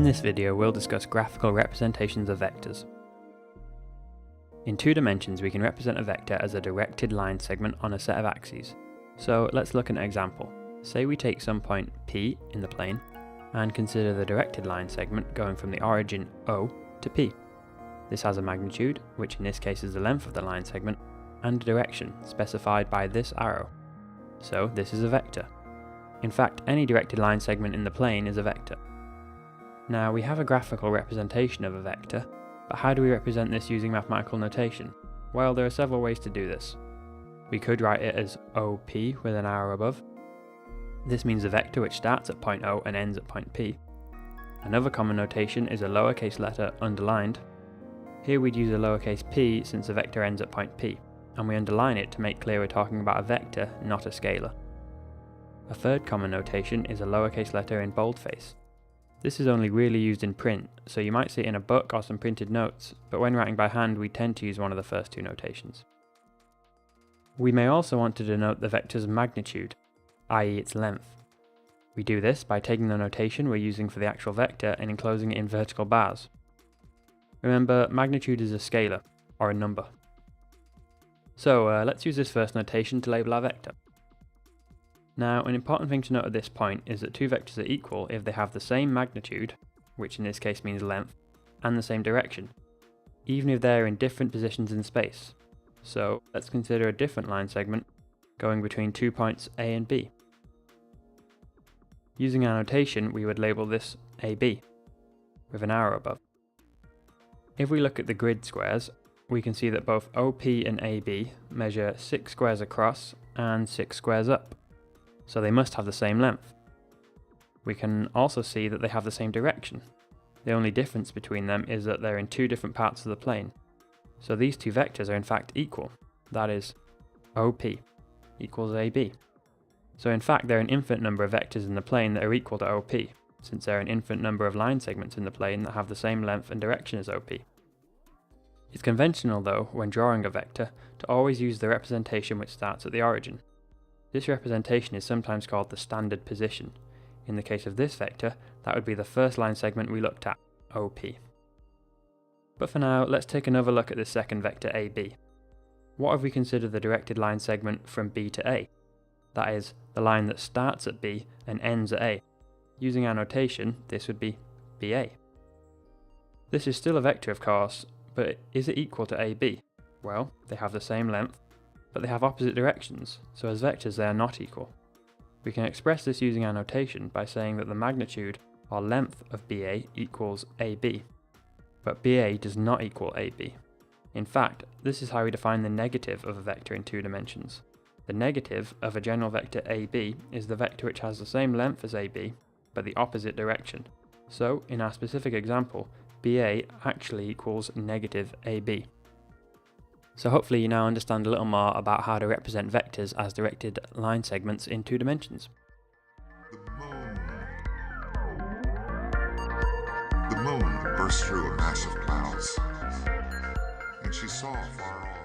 this video we'll discuss graphical representations of vectors. In 2 dimensions we can represent a vector as a directed line segment on a set of axes. So let's look at an example. Say we take some point P in the plane and consider the directed line segment going from the origin O to P. This has a magnitude, which in this case is the length of the line segment, and a direction specified by this arrow. So this is a vector. In fact, any directed line segment in the plane is a vector. Now we have a graphical representation of a vector, but how do we represent this using mathematical notation? Well, there are several ways to do this. We could write it as OP with an arrow above. This means a vector which starts at point O and ends at point P. Another common notation is a lowercase letter underlined. Here we'd use a lowercase p since the vector ends at point P, and we underline it to make clear we're talking about a vector, not a scalar. A third common notation is a lowercase letter in boldface. This is only really used in print, so you might see it in a book or some printed notes, but when writing by hand we tend to use one of the first 2 notations. We may also want to denote the vector's magnitude, i.e. its length. We do this by taking the notation we're using for the actual vector and enclosing it in vertical bars. Remember, magnitude is a scalar, or a number. So let's use this first notation to label our vector. Now, an important thing to note at this point is that 2 vectors are equal if they have the same magnitude, which in this case means length, and the same direction, even if they're in different positions in space. So let's consider a different line segment going between 2 points A and B. Using our notation, we would label this AB, with an arrow above. If we look at the grid squares, we can see that both OP and AB measure 6 squares across and 6 squares up. So they must have the same length. We can also see that they have the same direction. The only difference between them is that they're in 2 different parts of the plane. So these 2 vectors are in fact equal, that is, OP equals AB. So in fact there are an infinite number of vectors in the plane that are equal to OP, since there are an infinite number of line segments in the plane that have the same length and direction as OP. It's conventional though, when drawing a vector, to always use the representation which starts at the origin. This representation is sometimes called the standard position. In the case of this vector, that would be the first line segment we looked at, OP. But for now, let's take another look at this second vector AB. What if we consider the directed line segment from B to A? That is, the line that starts at B and ends at A. Using our notation, this would be BA. This is still a vector of course, but is it equal to AB? Well, they have the same length, but they have opposite directions, so as vectors they are not equal. We can express this using our notation by saying that the magnitude or length of BA equals AB, but BA does not equal AB. In fact, this is how we define the negative of a vector in 2 dimensions. The negative of a general vector AB is the vector which has the same length as AB, but the opposite direction. So, in our specific example, BA actually equals negative AB. So hopefully you now understand a little more about how to represent vectors as directed line segments in 2 dimensions. The moon burst through a mass of clouds, and she saw far off